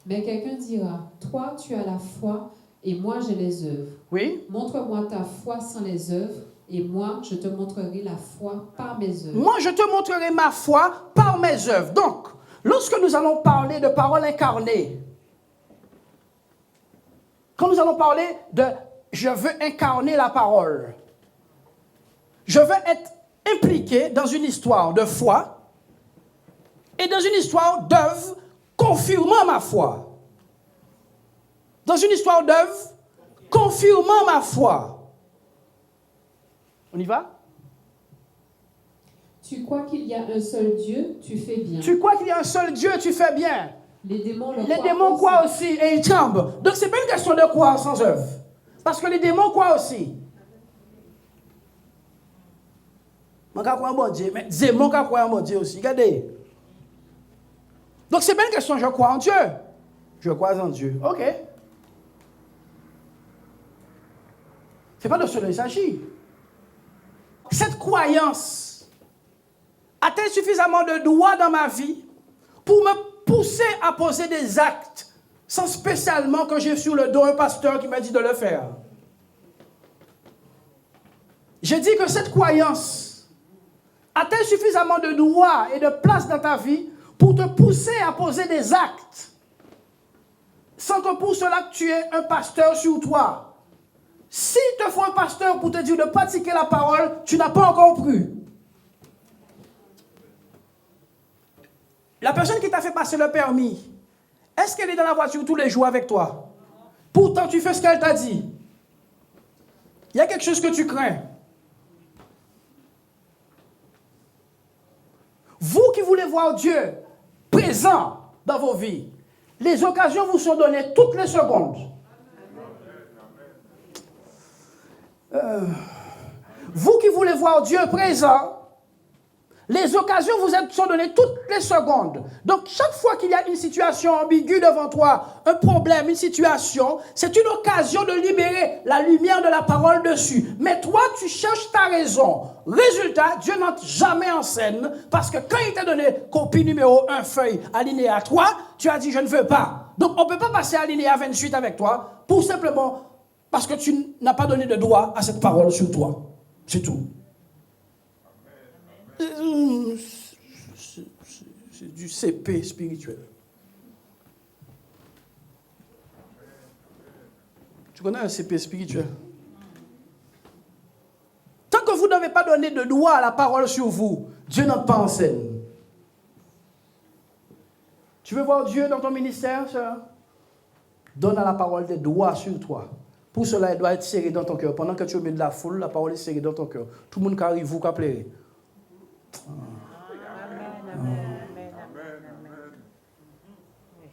Mais quelqu'un dira, toi tu as la foi et moi j'ai les œuvres. Oui. Montre-moi ta foi sans les œuvres et moi je te montrerai la foi par mes œuvres. Moi je te montrerai ma foi par mes œuvres. Donc, lorsque nous allons parler de parole incarnée, quand nous allons parler de je veux incarner la parole, je veux être impliqué dans une histoire de foi et dans une histoire d'œuvre confirmant ma foi. Dans une histoire d'œuvre confirmant ma foi. On y va? Tu crois qu'il y a un seul Dieu, tu fais bien. Tu crois qu'il y a un seul Dieu, tu fais bien. Les démons croient aussi et ils tremblent. Donc ce n'est pas une question de croire sans œuvre. Parce que les démons croient aussi. Je crois en mon Dieu, mais les démons croient en mon Dieu aussi. Regardez. Donc ce n'est pas une question je crois en Dieu. Je crois en Dieu. OK. Ce n'est pas de cela qu'il s'agit. Cette croyance a-t-elle suffisamment de droit dans ma vie pour me pousser à poser des actes sans spécialement que j'ai sur le dos un pasteur qui m'a dit de le faire? Je dis que cette croyance a-t-elle suffisamment de droit et de place dans ta vie pour te pousser à poser des actes sans que pour cela que tu aies un pasteur sur toi. S'il te faut un pasteur pour te dire de pratiquer la parole, tu n'as pas encore cru. La personne qui t'a fait passer le permis, est-ce qu'elle est dans la voiture tous les jours avec toi? Pourtant, tu fais ce qu'elle t'a dit. Il y a quelque chose que tu crains. Vous qui voulez voir Dieu présent dans vos vies, les occasions vous sont données toutes les secondes. Vous qui voulez voir Dieu présent, les occasions vous sont données toutes les secondes. Donc, chaque fois qu'il y a une situation ambiguë devant toi, un problème, une situation, c'est une occasion de libérer la lumière de la parole dessus. Mais toi, tu cherches ta raison. Résultat, Dieu n'entre jamais en scène parce que quand il t'a donné copie numéro 1, feuille, alinéa 3, tu as dit je ne veux pas. Donc, on ne peut pas passer à alinéa 28 avec toi pour simplement parce que tu n'as pas donné de droit à cette parole sur toi. C'est tout. C'est du CP spirituel. Tu connais un CP spirituel? Tant que vous n'avez pas donné de droit à la parole sur vous, Dieu n'entre pas en scène. Tu veux voir Dieu dans ton ministère, sœur? Donne à la parole des droits sur toi. Pour cela, elle doit être serrée dans ton cœur. Pendant que tu es au milieu de la foule, la parole est serrée dans ton cœur. Tout le monde qui arrive, vous qui appelez.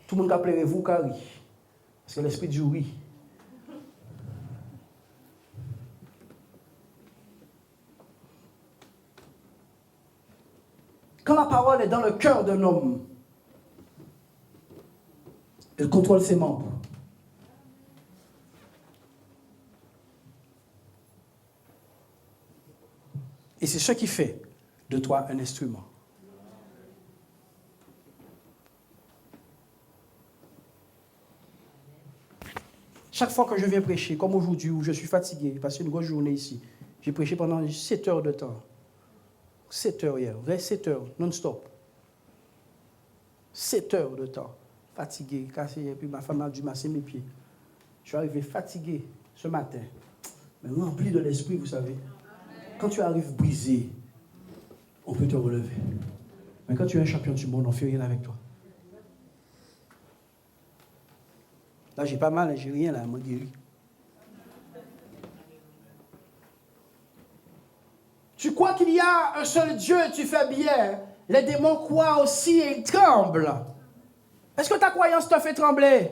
Tout le monde qui appelez, vous qui arrive. Parce que l'esprit du oui. Quand la parole est dans le cœur d'un homme, elle contrôle ses membres. Et c'est ce qui fait de toi un instrument. Chaque fois que je viens prêcher, comme aujourd'hui où je suis fatigué, j'ai passé une grosse journée ici, j'ai prêché pendant 7 heures de temps. 7 heures hier, 7 heures, non-stop. 7 heures de temps. Fatigué, cassé, et puis ma femme a dû masser mes pieds. Je suis arrivé fatigué ce matin, mais rempli de l'esprit, vous savez. Quand tu arrives brisé, on peut te relever. Mais quand tu es un champion du monde, on ne fait rien avec toi. Là, j'ai pas mal, j'ai rien là, moi guéri. Tu crois qu'il y a un seul Dieu et tu fais bien. Les démons croient aussi et ils tremblent. Est-ce que ta croyance te fait trembler?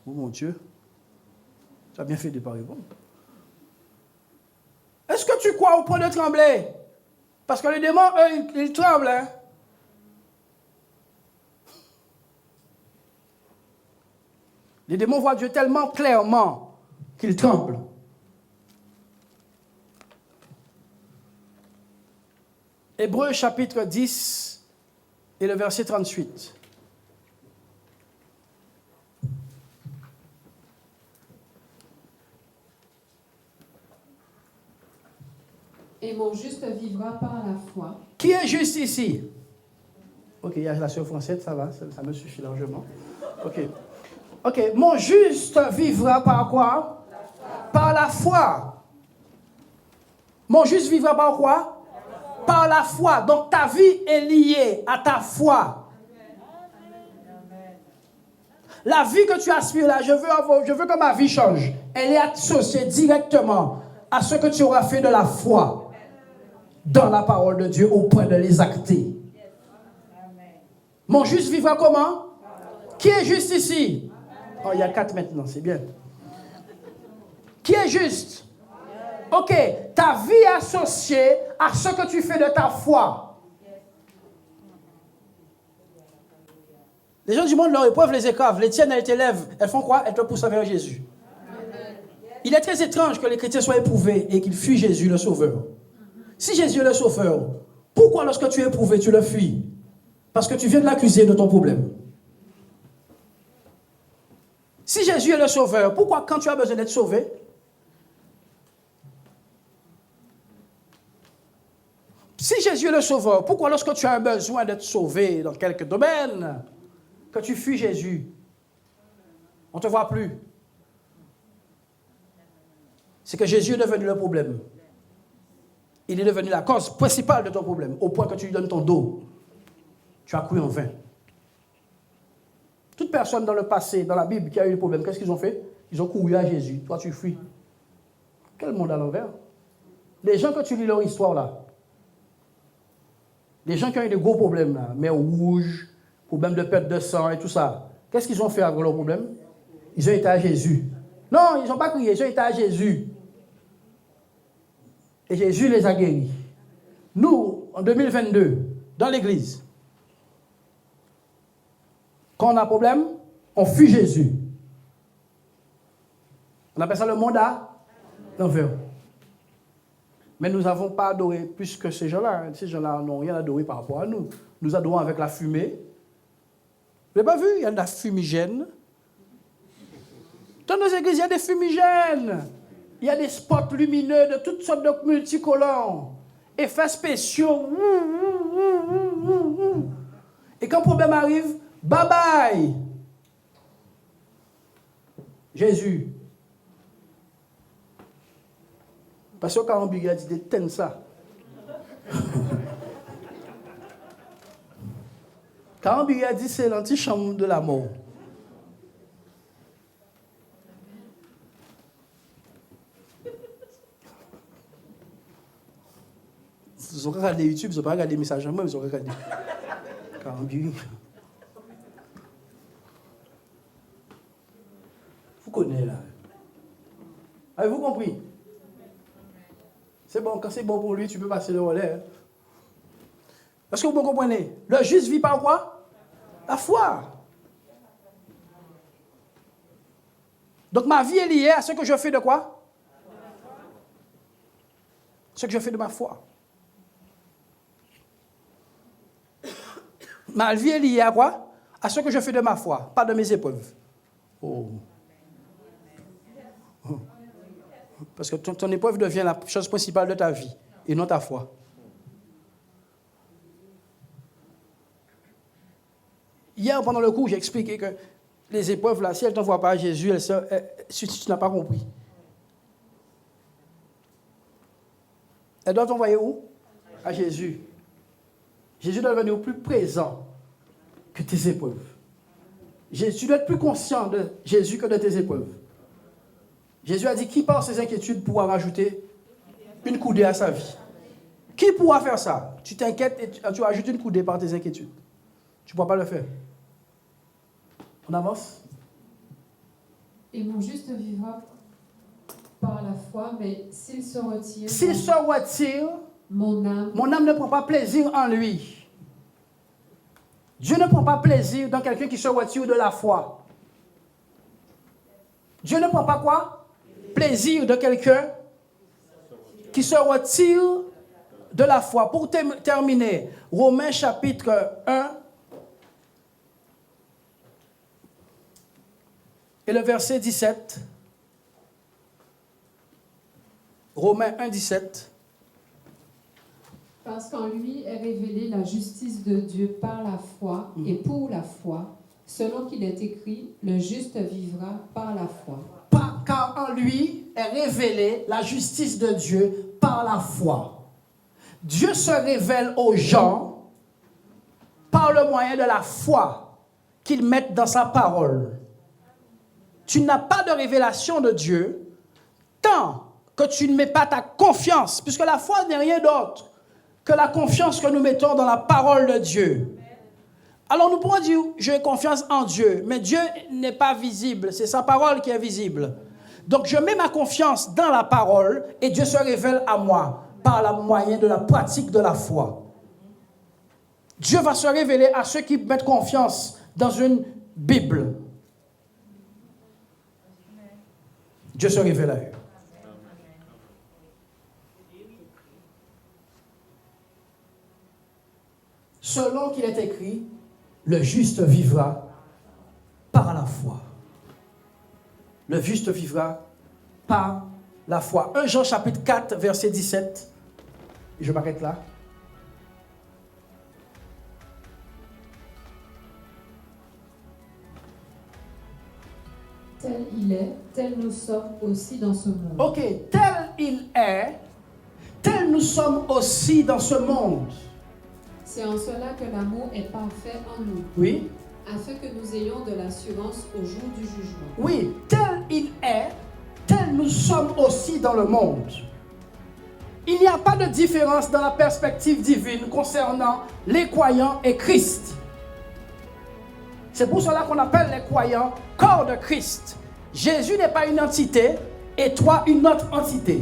Oh mon Dieu, tu as bien fait de pas répondre. Est-ce que tu crois au point de trembler? Parce que les démons, eux, ils tremblent. Hein? Les démons voient Dieu tellement clairement qu'ils tremblent. Hébreux chapitre 10 et le verset 38. Et mon juste vivra par la foi. Qui est juste ici? Ok, il y a la sœur française, ça va, ça me suffit largement. Ok, mon juste vivra par quoi? Par la foi. Mon juste vivra par quoi? Par la foi. Donc ta vie est liée à ta foi. La vie que tu aspires là, je veux que ma vie change. Elle est associée directement à ce que tu auras fait de la foi dans la parole de Dieu au point de les acter. Mon juste vivra comment? Qui est juste ici? Oh, il y a 4 maintenant, c'est bien. Qui est juste? Ok, ta vie est associée à ce que tu fais de ta foi. Les gens du monde, leur épreuve les écrave. Les tiennes, elles t'élèvent. Elles font quoi? Elles te poussent vers Jésus. Il est très étrange que les chrétiens soient éprouvés et qu'ils fuient Jésus, le Sauveur. Si Jésus est le Sauveur, pourquoi lorsque tu es éprouvé, tu le fuis? Parce que tu viens de l'accuser de ton problème. Si Jésus est le Sauveur, pourquoi quand tu as besoin d'être sauvé, si Jésus est le Sauveur, pourquoi lorsque tu as un besoin d'être sauvé dans quelque domaine, que tu fuis Jésus, on ne te voit plus, c'est que Jésus est devenu le problème. Il est devenu la cause principale de ton problème, au point que tu lui donnes ton dos. Tu as cru en vain. Toute personne dans le passé, dans la Bible, qui a eu des problèmes, qu'est-ce qu'ils ont fait? Ils ont couru à Jésus. Toi, tu fuis. Quel monde à l'envers? Les gens que tu lis leur histoire là, les gens qui ont eu des gros problèmes là, mer rouge, problème de perte de sang et tout ça, qu'est-ce qu'ils ont fait avec leurs problèmes? Ils ont été à Jésus. Non, ils n'ont pas crié, ils ont été à Jésus. Et Jésus les a guéris. Nous, en 2022, dans l'église, quand on a un problème, on fuit Jésus. On appelle ça le monde à l'envers. Mais nous n'avons pas adoré plus que ces gens-là. Ces gens-là n'ont rien adoré par rapport à nous. Nous adorons avec la fumée. Vous n'avez pas vu? Il y a de la fumigène. Dans nos églises, il y a des fumigènes. Il y a des spots lumineux de toutes sortes de multicolores. Effets spéciaux. Et quand le problème arrive, bye bye. Jésus. Parce que quand on a dit de ça. Quand on a dit c'est l'antichambre de la mort. Ils ont regardé YouTube, ils n'ont pas regardé les messages en moi, ils ont regardé. Vous connaissez là. Avez-vous compris? C'est bon, quand c'est bon pour lui, tu peux passer le relais. Hein? Est-ce que vous comprenez? Le juste vit par quoi? La foi. Donc ma vie est liée à ce que je fais de quoi? Ce que je fais de ma foi. Ma vie est liée à quoi? À ce que je fais de ma foi, pas de mes épreuves. Oh. Parce que ton épreuve devient la chose principale de ta vie et non ta foi. Hier, pendant le cours, j'ai expliqué que les épreuves, là, si elles ne t'envoient pas à Jésus, si tu n'as pas compris. Elles doivent t'envoyer où? À Jésus. Jésus doit devenir plus présent que tes épreuves. Tu dois être plus conscient de Jésus que de tes épreuves. Jésus a dit, qui par ses inquiétudes pourra rajouter une coudée à sa vie? Qui pourra faire ça? Tu t'inquiètes et tu rajoutes une coudée par tes inquiétudes. Tu ne pourras pas le faire. On avance? Et mon juste vivra par la foi, mais s'il se retire... S'il se retire, mon âme ne prend pas plaisir en lui. Dieu ne prend pas plaisir dans quelqu'un qui se retire de la foi. Dieu ne prend pas quoi? Plaisir de quelqu'un qui se retire de la foi. Pour terminer, Romains chapitre 1 et le verset 17. Romains 1, 17. Parce qu'en lui est révélée la justice de Dieu par la foi et pour la foi, selon qu'il est écrit, le juste vivra par la foi. Car en lui est révélée la justice de Dieu par la foi. Dieu se révèle aux gens par le moyen de la foi qu'ils mettent dans sa parole. Tu n'as pas de révélation de Dieu tant que tu ne mets pas ta confiance, puisque la foi n'est rien d'autre que la confiance que nous mettons dans la parole de Dieu. Alors nous pourrons dire, j'ai confiance en Dieu, mais Dieu n'est pas visible, c'est sa parole qui est visible. Donc je mets ma confiance dans la parole et Dieu se révèle à moi par le moyen de la pratique de la foi. Dieu va se révéler à ceux qui mettent confiance dans une Bible. Dieu se révèle à eux. Selon qu'il est écrit, le juste vivra par la foi. Le juste vivra par la foi. 1 Jean chapitre 4, verset 17. Et je m'arrête là. Tel il est, tel nous sommes aussi dans ce monde. Ok, tel il est, tel nous sommes aussi dans ce monde. C'est en cela que l'amour est parfait en nous, Oui, afin que nous ayons de l'assurance au jour du jugement. oui, tel il est, tel nous sommes aussi dans le monde. Il n'y a pas de différence dans la perspective divine concernant les croyants et Christ. C'est pour cela qu'on appelle les croyants corps de Christ. Jésus n'est pas une entité et toi une autre entité.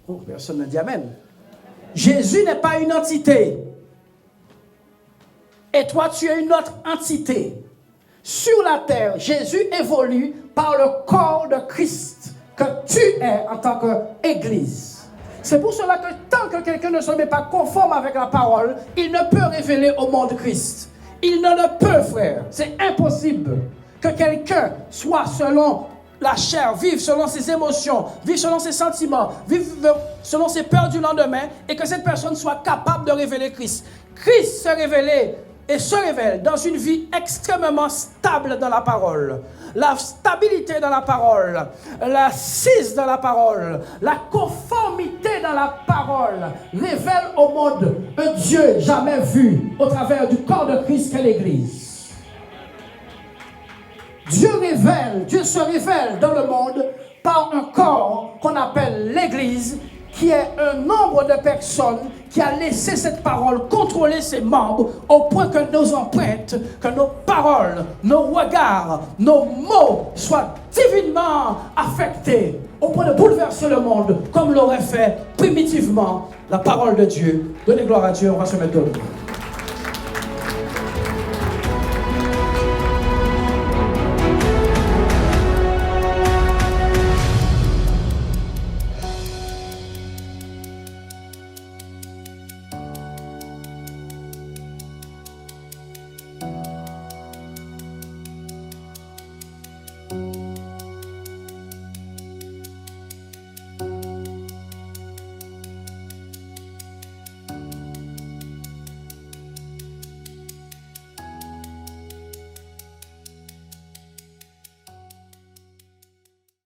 Oh, personne ne dit amen. Jésus n'est pas une entité et toi tu es une autre entité. Sur la terre, Jésus évolue par le corps de Christ que tu es en tant qu'Église. C'est pour cela que tant que quelqu'un ne se met pas conforme avec la parole, il ne peut révéler au monde Christ. Il ne le peut, frère. C'est impossible que quelqu'un soit selon la chair, vive selon ses émotions, vive selon ses sentiments, vive selon ses peurs du lendemain et que cette personne soit capable de révéler Christ. Christ se révélait et se révèle dans une vie extrêmement stable dans la parole. La stabilité dans la parole, l'assise dans la parole, la conformité dans la parole révèle au monde un Dieu jamais vu au travers du corps de Christ qu'est l'Église. Dieu se révèle dans le monde par un corps qu'on appelle l'Église, qui est un nombre de personnes qui a laissé cette parole contrôler ses membres au point que nos empreintes, que nos paroles, nos regards, nos mots soient divinement affectés au point de bouleverser le monde comme l'aurait fait primitivement la parole de Dieu. Donnez gloire à Dieu, on va se mettre debout.